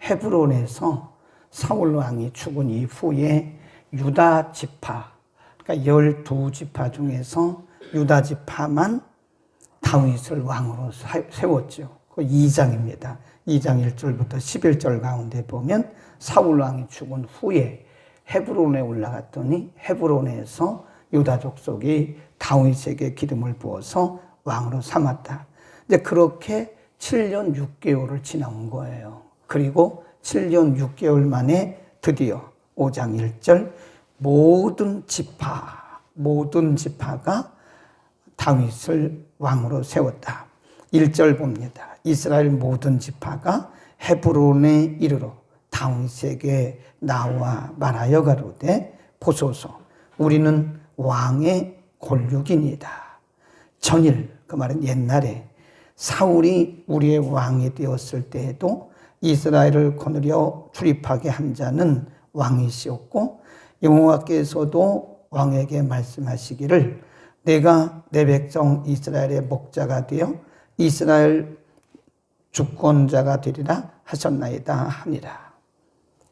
헤브론에서 사울 왕이 죽은 이후에 유다 지파, 그러니까 12지파 중에서 유다 지파만 다윗을 왕으로 세웠죠. 그 2장입니다. 2장 1절부터 11절 가운데 보면 사울 왕이 죽은 후에 헤브론에 올라갔더니 헤브론에서 유다 족속이 다윗에게 기름을 부어서 왕으로 삼았다. 이제 그렇게 7년 6개월을 지나온 거예요. 그리고 7년 6개월 만에 드디어 5장 1절 모든 지파가 다윗을 왕으로 세웠다. 1절 봅니다. 이스라엘 모든 지파가 헤브론에 이르러 다윗에게 나와 말하여 가로되 보소서 우리는 왕의 골육이니이다. 전일, 그 말은 옛날에 사울이 우리의 왕이 되었을 때에도 이스라엘을 거느려 출입하게 한 자는 왕이시었고 여호와께서도 왕에게 말씀하시기를 내가 내 백성 이스라엘의 목자가 되어 이스라엘 주권자가 되리라 하셨나이다 하니라.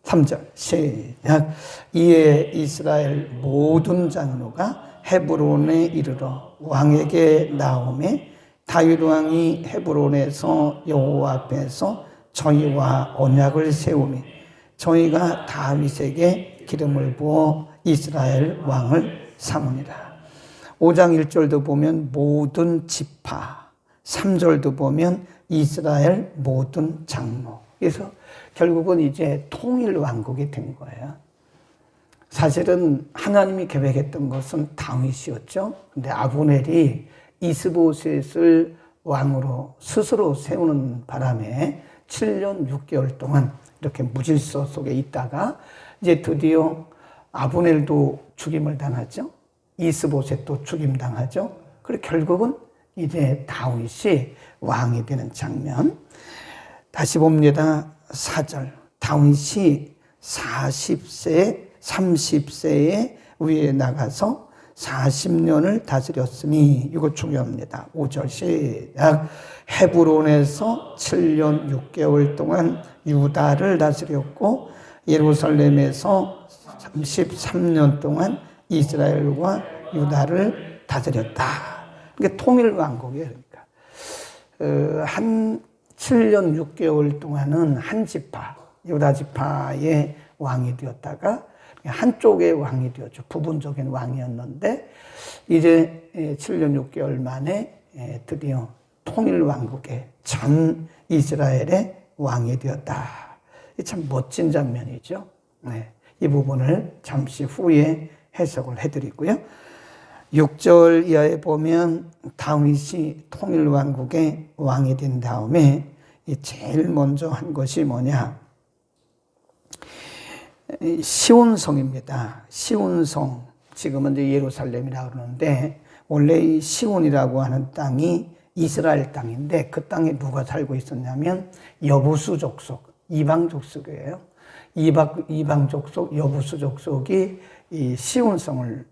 3절 시작. 이에 이스라엘 모든 장로가 헤브론에 이르러 왕에게 나오매 다윗 왕이 헤브론에서 여호와 앞에서 저희와 언약을 세우며 저희가 다윗에게 기름을 부어 이스라엘 왕을 삼으니라. 5장 1절도 보면 모든 지파, 3절도 보면 이스라엘 모든 장로. 그래서 결국은 이제 통일 왕국이 된 거예요. 사실은 하나님이 계획했던 것은 다윗이었죠. 근데 아브넬이 이스보셋을 왕으로 스스로 세우는 바람에 7년 6개월 동안 이렇게 무질서 속에 있다가 이제 드디어 아브넬도 죽임을 당하죠. 이스보셋도 죽임당하죠. 그리고 결국은 이제 다윗이 왕이 되는 장면. 다시 봅니다. 4절. 다윗이 40세, 30세에 위에 나가서 40년을 다스렸으니 이거 중요합니다. 5절 시작. 헤브론에서 7년 6개월 동안 유다를 다스렸고 예루살렘에서 33년 동안 이스라엘과 유다를 다스렸다. 그러니까 통일 왕국이에요. 그러니까 한 7년 6개월 동안은 한 지파, 유다 지파의 왕이 되었다가 한쪽의 왕이 되었죠. 부분적인 왕이었는데 이제 7년 6개월 만에 드디어 통일 왕국의 전 이스라엘의 왕이 되었다. 참 멋진 장면이죠. 네, 이 부분을 잠시 후에 해석을 해드리고요. 6절 이하에 보면 다윗이 통일 왕국의 왕이 된 다음에 제일 먼저 한 것이 뭐냐? 시온성입니다. 시온성, 지금은 이제 예루살렘이라고 그러는데 원래 이 시온이라고 하는 땅이 이스라엘 땅인데 그 땅에 누가 살고 있었냐면 여부수 족속, 이방 족속이에요. 이방 족속, 여부수 족속이 이 시온성을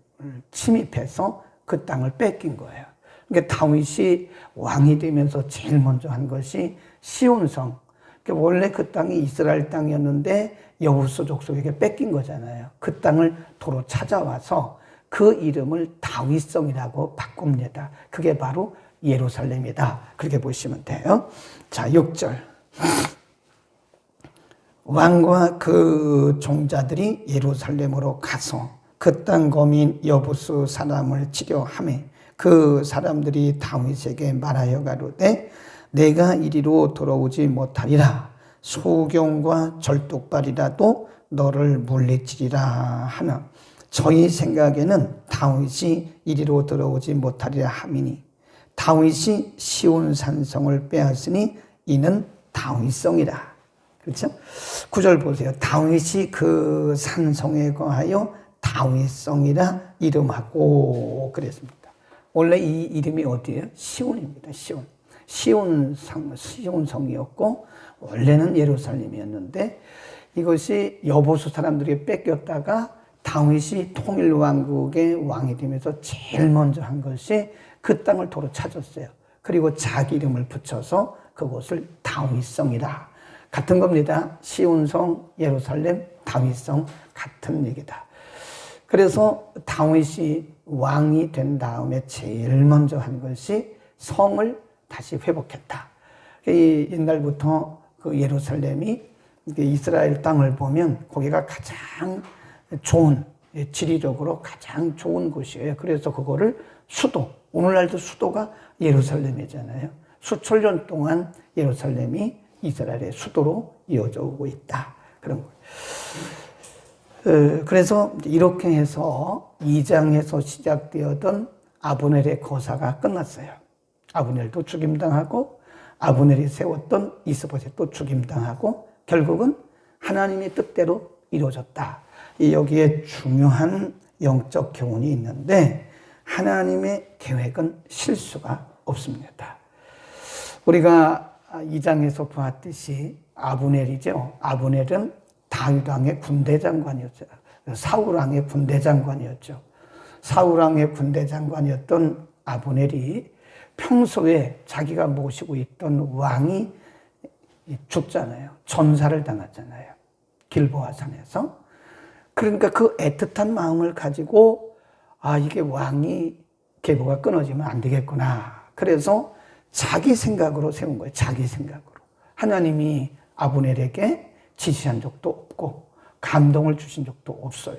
침입해서 그 땅을 뺏긴 거예요. 그러니까 다윗이 왕이 되면서 제일 먼저 한 것이 시온성. 그러니까 원래 그 땅이 이스라엘 땅이었는데 여부수 족속에게 뺏긴 거잖아요. 그 땅을 도로 찾아와서 그 이름을 다윗성이라고 바꿉니다. 그게 바로 예루살렘이다. 그렇게 보시면 돼요. 자, 6절. 왕과 그 종자들이 예루살렘으로 가서 그 땅 거민 여부수 사람을 치려하매 그 사람들이 다윗에게 말하여 가로되 내가 이리로 돌아오지 못하리라. 소경과 절뚝발이라도 너를 물리치리라 하나 저희 생각에는 다윗이 이리로 돌아오지 못하리라 하미니 다윗이 시온 산성을 빼앗으니 이는 다윗성이라. 그렇죠? 9절 보세요. 다윗이 그 산성에 거하여 다윗성이라 이름하고 그랬습니다. 원래 이 이름이 어디예요? 시온입니다. 시온성이었고 원래는 예루살렘이었는데 이것이 여보수 사람들이 뺏겼다가 다윗이 통일왕국의 왕이 되면서 제일 먼저 한 것이 그 땅을 도로 찾았어요. 그리고 자기 이름을 붙여서 그곳을 다윗성이라 같은 겁니다. 시온성, 예루살렘, 다윗성 같은 얘기다. 그래서 다윗이 왕이 된 다음에 제일 먼저 한 것이 성을 다시 회복했다. 옛날부터 그 예루살렘이 이스라엘 땅을 보면 거기가 가장 좋은, 지리적으로 가장 좋은 곳이에요. 그래서 그거를 수도, 오늘날도 수도가 예루살렘이잖아요. 수천 년 동안 예루살렘이 이스라엘의 수도로 이어져 오고 있다. 그런 거예요. 그래서 이렇게 해서 2장에서 시작되었던 아브넬의 거사가 끝났어요. 아브넬도 죽임당하고 아브넬이 세웠던 이스보셋도 죽임당하고 결국은 하나님의 뜻대로 이루어졌다. 여기에 중요한 영적 교훈이 있는데 하나님의 계획은 실수가 없습니다. 우리가 2장에서 보았듯이 아브넬이죠. 아브넬은 다윗 왕의 군대 장관이었죠. 사울 왕의 군대 장관이었죠. 사울 왕의 군대 장관이었던 아브넬이 평소에 자기가 모시고 있던 왕이 죽잖아요. 전사를 당하잖아요. 길보아 산에서. 그러니까 그 애틋한 마음을 가지고 이게 왕이 계보가 끊어지면 안 되겠구나. 그래서 자기 생각으로 세운 거예요. 자기 생각으로. 하나님이 아브넬에게 지시한 적도 없고 감동을 주신 적도 없어요.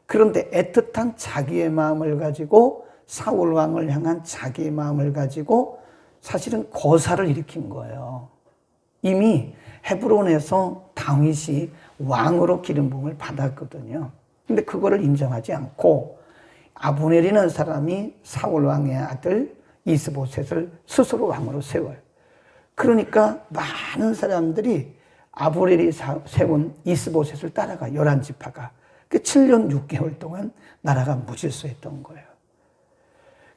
그런데 애틋한 자기의 마음을 가지고 사울 왕을 향한 자기의 마음을 가지고 사실은 거사를 일으킨 거예요. 이미 헤브론에서 다윗이 왕으로 기름 부음을 받았거든요. 근데 그거를 인정하지 않고 아브넬이라는 사람이 사울 왕의 아들 이스보셋을 스스로 왕으로 세워요. 그러니까 많은 사람들이 아브넬이 세운 이스보셋을 따라가 11지파가 그 7년 6개월 동안 나라가 무질서했던 거예요.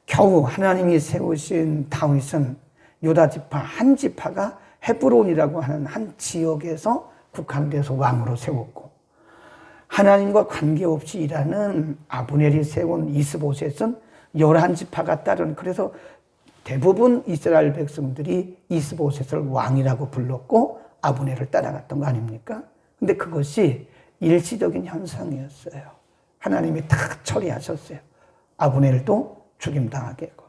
겨우 하나님이 세우신 다윗은 유다 지파 한 지파가 헤브론이라고 하는 한 지역에서 국한돼서 왕으로 세웠고 하나님과 관계없이 일하는 아브넬이 세운 이스보셋은 11지파가 따른 그래서 대부분 이스라엘 백성들이 이스보셋을 왕이라고 불렀고 아브넬을 따라갔던 거 아닙니까? 근데 그것이 일시적인 현상이었어요. 하나님이 다 처리하셨어요. 아브넬도 죽임당하게 했고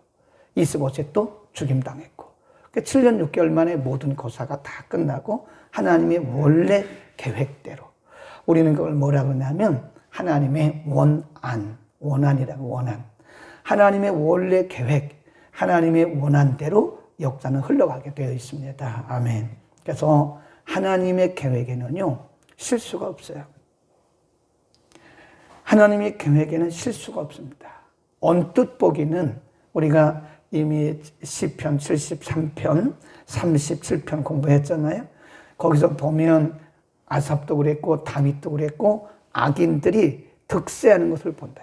이스보셋도 죽임당했고 7년 6개월 만에 모든 거사가 다 끝나고 하나님의 원래 계획대로 우리는 그걸 뭐라 그러냐면 하나님의 원안이라고 원안. 하나님의 원래 계획, 하나님의 원안대로 역사는 흘러가게 되어 있습니다. 아멘. 그래서 하나님의 계획에는요 실수가 없어요. 하나님의 계획에는 실수가 없습니다. 언뜻 보기는 우리가 이미 시편 73편, 37편 공부했잖아요. 거기서 보면 아삽도 그랬고 다윗도 그랬고 악인들이 득세하는 것을 본다.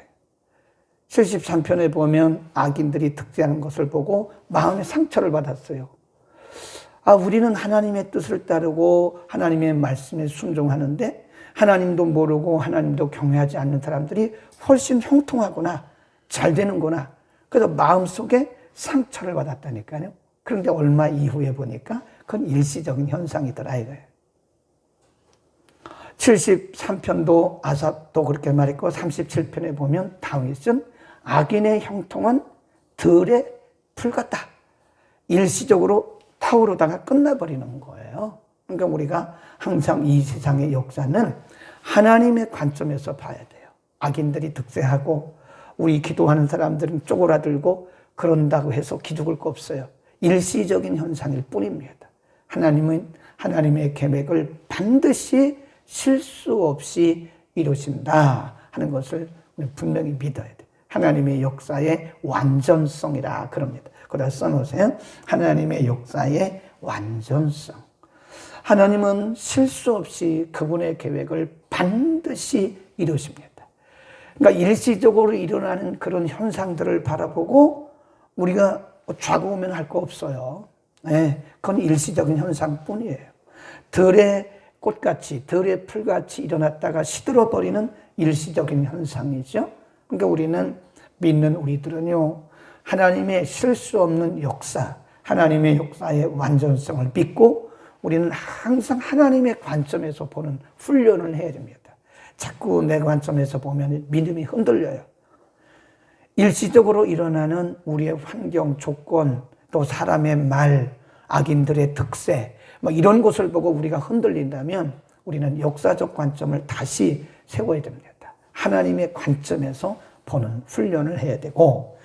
73편에 보면 악인들이 득세하는 것을 보고 마음의 상처를 받았어요. 우리는 하나님의 뜻을 따르고 하나님의 말씀에 순종하는데 하나님도 모르고 하나님도 경외하지 않는 사람들이 훨씬 형통하구나, 잘 되는구나. 그래서 마음속에 상처를 받았다니까요. 그런데 얼마 이후에 보니까 그건 일시적인 현상이더라 이거예요. 73편도 아삽도 그렇게 말했고 37편에 보면 다윗은 악인의 형통은 들의 풀 같다. 일시적으로 타오르다가 끝나버리는 거예요. 그러니까 우리가 항상 이 세상의 역사는 하나님의 관점에서 봐야 돼요. 악인들이 득세하고 우리 기도하는 사람들은 쪼그라들고 그런다고 해서 기죽을 거 없어요. 일시적인 현상일 뿐입니다. 하나님은 하나님의 계획을 반드시 실수 없이 이루신다 하는 것을 분명히 믿어야 돼요. 하나님의 역사의 완전성이라 그럽니다. 거기다 써놓으세요. 하나님의 역사의 완전성. 하나님은 실수 없이 그분의 계획을 반드시 이루십니다. 그러니까 일시적으로 일어나는 그런 현상들을 바라보고 우리가 좌고우면 할 거 없어요. 네, 그건 일시적인 현상뿐이에요. 들의 꽃같이, 들의 풀같이 일어났다가 시들어버리는 일시적인 현상이죠. 그러니까 우리는 믿는 우리들은요, 하나님의 실수 없는 역사, 하나님의 역사의 완전성을 믿고 우리는 항상 하나님의 관점에서 보는 훈련을 해야 됩니다. 자꾸 내 관점에서 보면 믿음이 흔들려요. 일시적으로 일어나는 우리의 환경, 조건, 또 사람의 말, 악인들의 특세, 뭐 이런 것을 보고 우리가 흔들린다면 우리는 역사적 관점을 다시 세워야 됩니다. 하나님의 관점에서 보는 훈련을 해야 되고,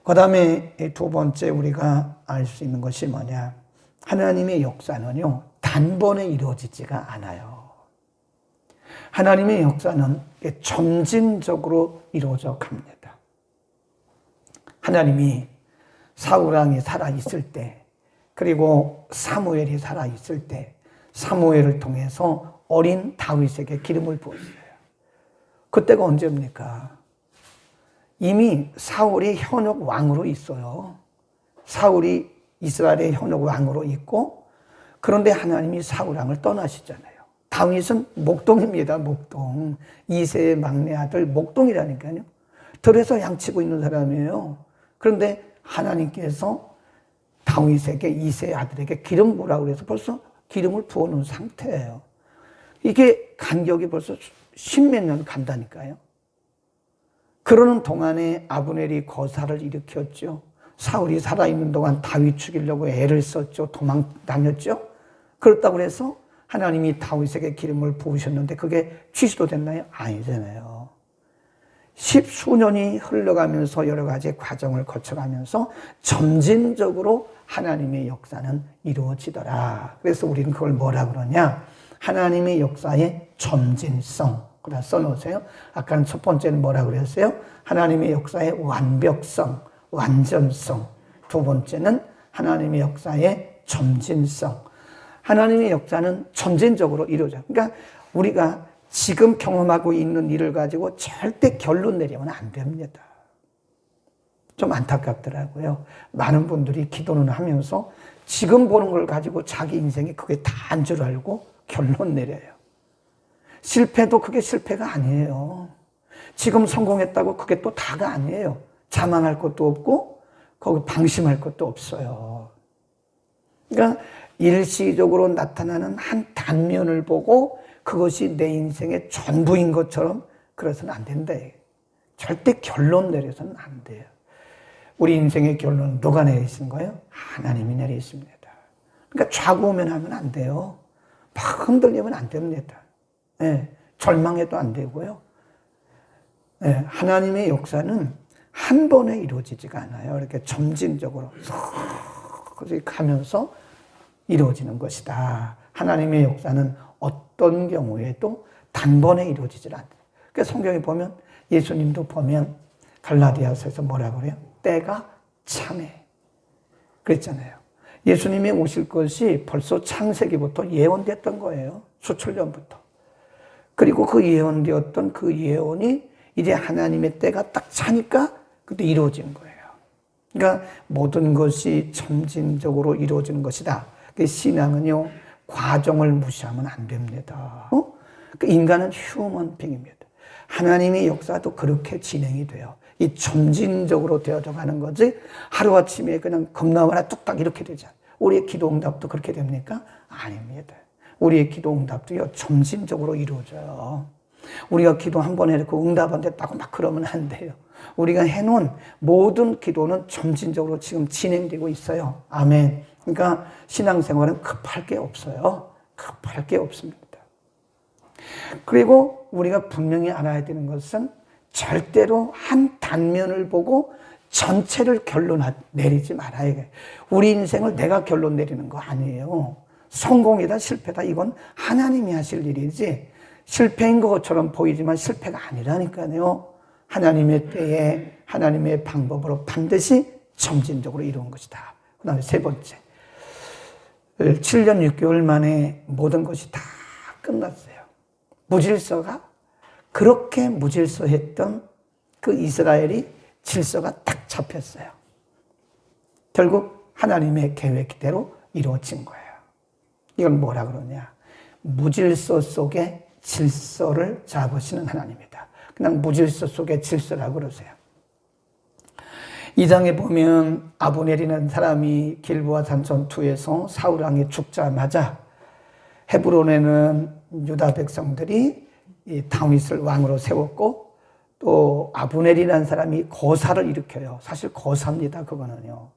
그 다음에 두 번째 우리가 알 수 있는 것이 뭐냐. 하나님의 역사는요, 단번에 이루어지지가 않아요. 하나님의 역사는 점진적으로 이루어져 갑니다. 하나님이 사울왕이 살아있을 때, 그리고 사무엘이 살아있을 때, 사무엘을 통해서 어린 다윗에게 기름을 부었어요. 그때가 언제입니까? 이미 사울이 현역 왕으로 있어요. 사울이 이스라엘의 현역 왕으로 있고, 그런데 하나님이 사울 왕을 떠나시잖아요. 다윗은 목동입니다. 목동. 이새의 막내 아들 목동이라니까요. 들에서 양치고 있는 사람이에요. 그런데 하나님께서 다윗에게 이새의 아들에게 기름 부으라고 해서 벌써 기름을 부어놓은 상태예요. 이게 간격이 벌써 10몇 년 간다니까요. 그러는 동안에 아브넬이 거사를 일으켰죠. 사울이 살아있는 동안 다윗 죽이려고 애를 썼죠. 도망 다녔죠. 그렇다고 해서 하나님이 다윗에게 기름을 부으셨는데 그게 취소도 됐나요? 아니잖아요. 10수년이 흘러가면서 여러 가지 과정을 거쳐가면서 점진적으로 하나님의 역사는 이루어지더라. 그래서 우리는 그걸 뭐라 그러냐? 하나님의 역사의 점진성. 그다 써놓으세요. 아까는 첫 번째는 뭐라 그랬어요? 하나님의 역사의 완벽성, 완전성. 두 번째는 하나님의 역사의 점진성. 하나님의 역사는 점진적으로 이루어져요. 그러니까 우리가 지금 경험하고 있는 일을 가지고 절대 결론 내리면 안 됩니다. 좀 안타깝더라고요. 많은 분들이 기도는 하면서 지금 보는 걸 가지고 자기 인생이 그게 다인 줄 알고 결론 내려요. 실패도 그게 실패가 아니에요. 지금 성공했다고 그게 또 다가 아니에요. 자만할 것도 없고 거기 방심할 것도 없어요. 그러니까 일시적으로 나타나는 한 단면을 보고 그것이 내 인생의 전부인 것처럼 그래서는 안 된다. 절대 결론 내려서는 안 돼요. 우리 인생의 결론은 누가 내리신 거예요? 하나님이 내리십니다. 그러니까 좌고우면하면 안 돼요. 막 흔들리면 안 됩니다. 네, 절망해도 안 되고요. 네, 하나님의 역사는 한 번에 이루어지지가 않아요. 이렇게 점진적으로 가면서 이루어지는 것이다. 하나님의 역사는 어떤 경우에도 단번에 이루어지질 않아요. 그러니까 성경에 보면 예수님도 보면 갈라디아서에서 뭐라 그래요? 때가 참해. 그랬잖아요. 예수님이 오실 것이 벌써 창세기부터 예언됐던 거예요. 수천 년부터. 그리고 그 예언되었던 그 예언이 이제 하나님의 때가 딱 차니까 그때 이루어진 거예요. 그러니까 모든 것이 점진적으로 이루어지는 것이다. 그 신앙은요, 과정을 무시하면 안 됩니다. 그 인간은 휴먼 빙입니다. 하나님의 역사도 그렇게 진행이 돼요. 이 점진적으로 되어져 가는 거지 하루아침에 그냥 겁나거나 뚝딱 이렇게 되지 않아요. 우리의 기도 응답도 그렇게 됩니까? 아닙니다. 우리의 기도 응답도요, 점진적으로 이루어져요. 우리가 기도 한 번 해놓고 응답 안 됐다고 막 그러면 안 돼요. 우리가 해놓은 모든 기도는 점진적으로 지금 진행되고 있어요. 아멘. 그러니까 신앙생활은 급할 게 없어요. 급할 게 없습니다. 그리고 우리가 분명히 알아야 되는 것은 절대로 한 단면을 보고 전체를 결론 내리지 말아야 돼. 우리 인생을 내가 결론 내리는 거 아니에요. 성공이다 실패다 이건 하나님이 하실 일이지 실패인 것처럼 보이지만 실패가 아니라니까요. 하나님의 때에 하나님의 방법으로 반드시 점진적으로 이루은 것이다. 그 다음에 세 번째, 7년 6개월 만에 모든 것이 다 끝났어요. 무질서가 그렇게 무질서했던 그 이스라엘이 질서가 딱 잡혔어요. 결국 하나님의 계획대로 이루어진 거예요. 이걸 뭐라 그러냐? 무질서 속에 질서를 잡으시는 하나님이다. 그냥 무질서 속에 질서라고 그러세요. 2장에 보면 아브넬이라는 사람이 길보아 산 전투에서 사울 왕이 죽자마자 헤브론에는 유다 백성들이 이 다윗을 왕으로 세웠고 또 아브넬이라는 사람이 거사를 일으켜요. 사실 거사입니다. 그거는요.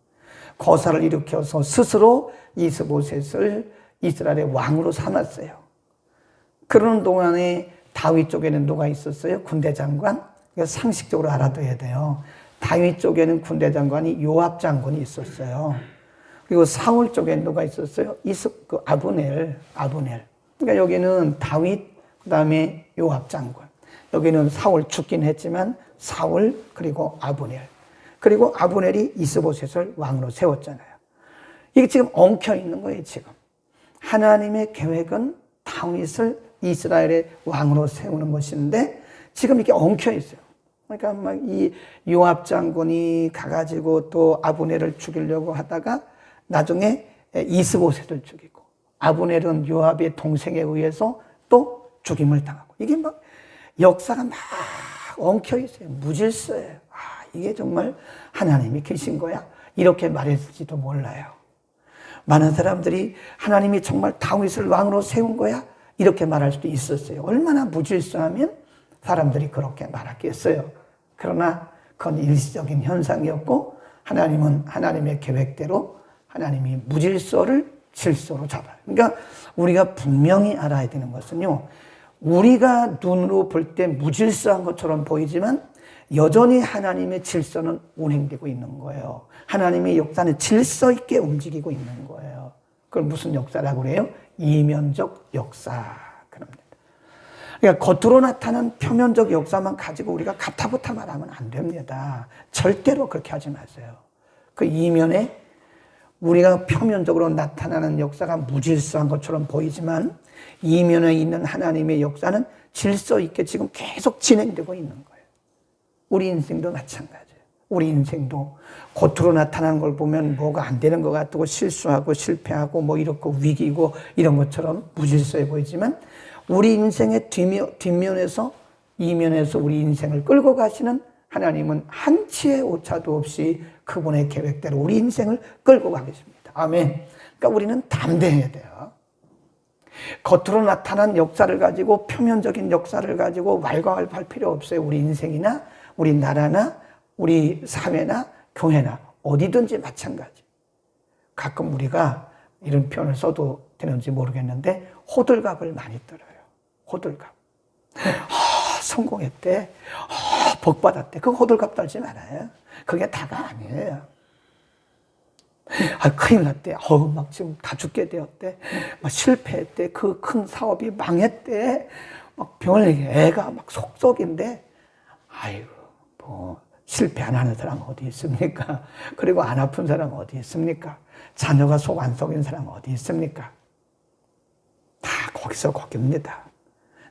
거사를 일으켜서 스스로 이스보셋을 이스라엘의 왕으로 삼았어요. 그러는 동안에 다윗 쪽에는 누가 있었어요? 군대 장관. 상식적으로 알아둬야 돼요. 다윗 쪽에는 군대 장관이 요압 장군이 있었어요. 그리고 사울 쪽에 누가 있었어요? 아브넬. 그러니까 여기는 다윗, 그 다음에 요압 장군. 여기는 사울 죽긴 했지만 사울 그리고 아브넬. 그리고 아브넬이 이스보셋을 왕으로 세웠잖아요. 이게 지금 엉켜 있는 거예요, 지금. 하나님의 계획은 다윗을 이스라엘의 왕으로 세우는 것인데 지금 이게 엉켜 있어요. 그러니까 막 이 요압 장군이 가가지고 또 아브넬을 죽이려고 하다가 나중에 이스보셋을 죽이고 아브넬은 요압의 동생에 의해서 또 죽임을 당하고 이게 막 역사가 막 엉켜 있어요. 무질서예요. 이게 정말 하나님이 계신 거야? 이렇게 말했을지도 몰라요. 많은 사람들이 하나님이 정말 다윗을 왕으로 세운 거야? 이렇게 말할 수도 있었어요. 얼마나 무질서하면 사람들이 그렇게 말하겠어요. 그러나 그건 일시적인 현상이었고 하나님은 하나님의 계획대로 하나님이 무질서를 질서로 잡아요. 그러니까 우리가 분명히 알아야 되는 것은요. 우리가 눈으로 볼 때 무질서한 것처럼 보이지만 여전히 하나님의 질서는 운행되고 있는 거예요. 하나님의 역사는 질서 있게 움직이고 있는 거예요. 그걸 무슨 역사라고 그래요? 이면적 역사. 그럽니다. 그러니까 겉으로 나타난 표면적 역사만 가지고 우리가 가타부타 말하면 안 됩니다. 절대로 그렇게 하지 마세요. 그 이면에 우리가 표면적으로 나타나는 역사가 무질서한 것처럼 보이지만 이면에 있는 하나님의 역사는 질서 있게 지금 계속 진행되고 있는 거예요. 우리 인생도 마찬가지예요. 우리 인생도 겉으로 나타나는 걸 보면 뭐가 안 되는 것 같고 실수하고 실패하고 뭐 이렇고 위기고 이런 것처럼 무질서해 보이지만 우리 인생의 뒷면에서 이면에서 우리 인생을 끌고 가시는 하나님은 한치의 오차도 없이 그분의 계획대로 우리 인생을 끌고 가겠습니다. 아멘. 그러니까 우리는 담대해야 돼요. 겉으로 나타난 역사를 가지고 표면적인 역사를 가지고 왈가왈부할 필요 없어요. 우리 인생이나 우리 나라나 우리 사회나 교회나 어디든지 마찬가지. 가끔 우리가 이런 표현을 써도 되는지 모르겠는데 호들갑을 많이 떨어요. 호들갑. 성공했대. 복 받았대. 그 호들갑 떨지 말아요. 그게 다가 아니에요. 큰일 났대. 막 지금 다 죽게 되었대. 막 실패했대. 그 큰 사업이 망했대. 막 병을 애가 막 속속인데, 아이고, 뭐, 실패 안 하는 사람 어디 있습니까? 그리고 안 아픈 사람 어디 있습니까? 자녀가 속 안 썩인 사람 어디 있습니까? 다 거기서 거깁니다.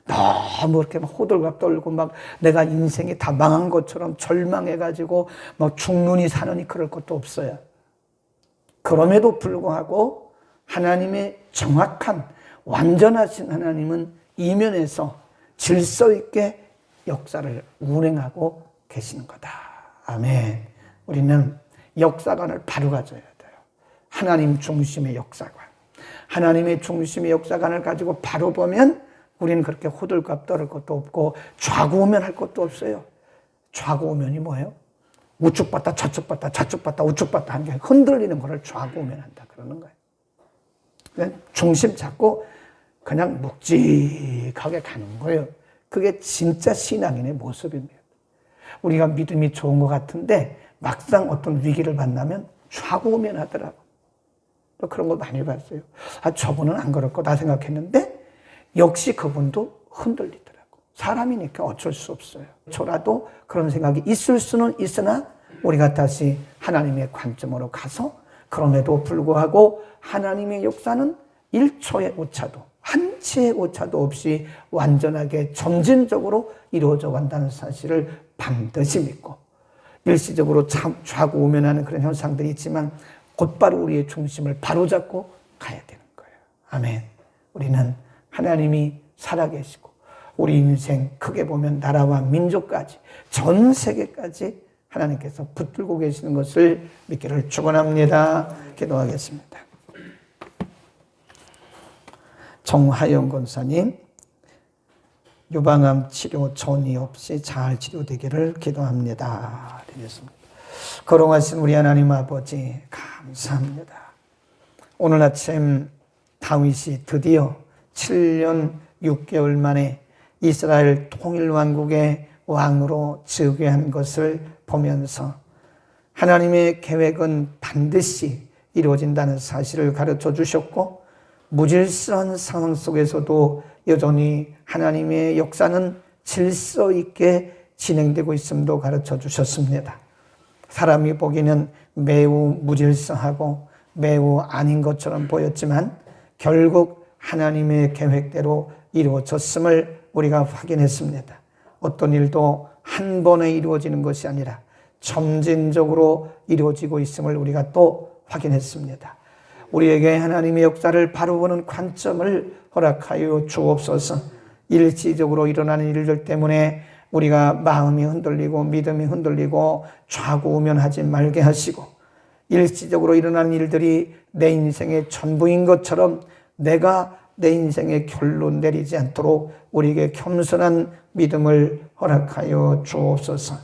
너무 이렇게 막 호들갑 떨고 막 내가 인생이 다 망한 것처럼 절망해가지고 막 죽느니 사느니 그럴 것도 없어요. 그럼에도 불구하고 하나님의 정확한 완전하신 하나님은 이면에서 질서 있게 역사를 운행하고 계시는 거다. 아멘. 우리는 역사관을 바로 가져야 돼요. 하나님 중심의 역사관. 하나님의 중심의 역사관을 가지고 바로 보면 우리는 그렇게 호들갑 떨을 것도 없고 좌고우면할 것도 없어요. 좌고우면이 뭐예요? 우측 봤다 저쪽 봤다 좌측 봤다 우측 봤다 하는 게 흔들리는 거를 좌고우면한다 그러는 거예요. 그냥 중심 잡고 그냥 묵직하게 가는 거예요. 그게 진짜 신앙인의 모습입니다. 우리가 믿음이 좋은 것 같은데 막상 어떤 위기를 만나면 좌고우면하더라고. 또 그런 거 많이 봤어요. 저분은 안 그럴 거다 생각했는데 역시 그분도 흔들리더라고. 사람이니까 어쩔 수 없어요. 저라도 그런 생각이 있을 수는 있으나 우리가 다시 하나님의 관점으로 가서 그럼에도 불구하고 하나님의 역사는 1초의 오차도 한치의 오차도 없이 완전하게 점진적으로 이루어져 간다는 사실을 반드시 믿고 일시적으로 좌고우면하는 그런 현상들이 있지만 곧바로 우리의 중심을 바로잡고 가야 되는 거예요. 아멘. 우리는 하나님이 살아계시고 우리 인생 크게 보면 나라와 민족까지 전 세계까지 하나님께서 붙들고 계시는 것을 믿기를 축원합니다. 기도하겠습니다. 정하영 권사님 유방암 치료 전이 없이 잘 치료되기를 기도합니다. 드렸습니다. 거룩하신 우리 하나님 아버지 감사합니다. 오늘 아침 다윗이 드디어 7년 6개월 만에 이스라엘 통일왕국의 왕으로 즉위한 것을 보면서 하나님의 계획은 반드시 이루어진다는 사실을 가르쳐 주셨고, 무질서한 상황 속에서도 여전히 하나님의 역사는 질서 있게 진행되고 있음도 가르쳐 주셨습니다. 사람이 보기에는 매우 무질서하고 매우 아닌 것처럼 보였지만 결국 하나님의 계획대로 이루어졌음을 우리가 확인했습니다. 어떤 일도 한 번에 이루어지는 것이 아니라 점진적으로 이루어지고 있음을 우리가 또 확인했습니다. 우리에게 하나님의 역사를 바로 보는 관점을 허락하여 주옵소서. 일시적으로 일어나는 일들 때문에 우리가 마음이 흔들리고 믿음이 흔들리고 좌고우면하지 말게 하시고, 일시적으로 일어나는 일들이 내 인생의 전부인 것처럼 내가 내 인생의 결론 내리지 않도록 우리에게 겸손한 믿음을 허락하여 주옵소서.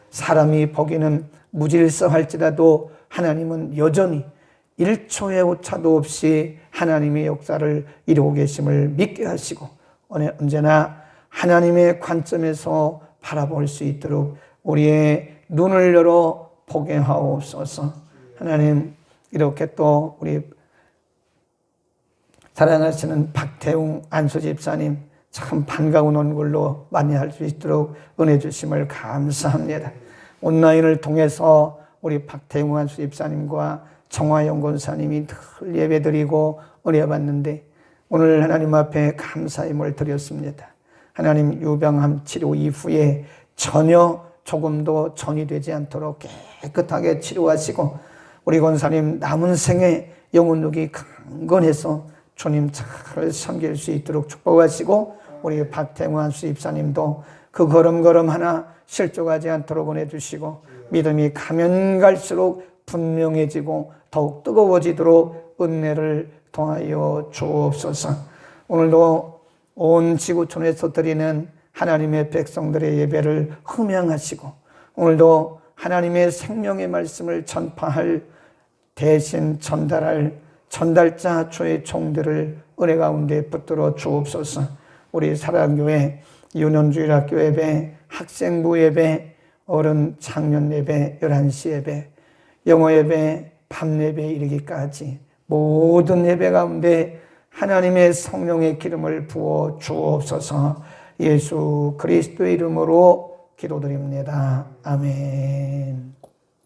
사람이 보기는 무질서할지라도 하나님은 여전히 1초의 오차도 없이 하나님의 역사를 이루고 계심을 믿게 하시고, 언제나 하나님의 관점에서 바라볼 수 있도록 우리의 눈을 열어 보게 하옵소서. 하나님, 이렇게 또 우리 사랑하시는 박태웅 안수집사님 참 반가운 얼굴로 만나할 수 있도록 은혜 주심을 감사합니다. 온라인을 통해서 우리 박태웅 안수집사님과 정화영 권사님이 늘 예배드리고 은혜 받는데, 오늘 하나님 앞에 감사임을 드렸습니다. 하나님, 유병암 치료 이후에 전혀 조금도 전이 되지 않도록 깨끗하게 치료하시고, 우리 권사님 남은 생에 영혼력이 강건해서 주님 잘 섬길 수 있도록 축복하시고, 우리 박태웅 수입사님도 그 걸음걸음 하나 실족하지 않도록 은혜 주시고, 믿음이 가면 갈수록 분명해지고 더욱 뜨거워지도록 은혜를 통하여 주옵소서. 오늘도 온 지구촌에서 드리는 하나님의 백성들의 예배를 흠양하시고, 오늘도 하나님의 생명의 말씀을 전파할 대신 전달할 전달자 주의 종들을 은혜 가운데 붙들어 주옵소서. 우리 사랑교회 유년주일학교 예배, 학생부 예배, 어른 창년 예배, 11시 예배, 영어 예배, 밤 예배 이르기까지 모든 예배 가운데 하나님의 성령의 기름을 부어 주옵소서. 예수 그리스도의 이름으로 기도드립니다. 아멘.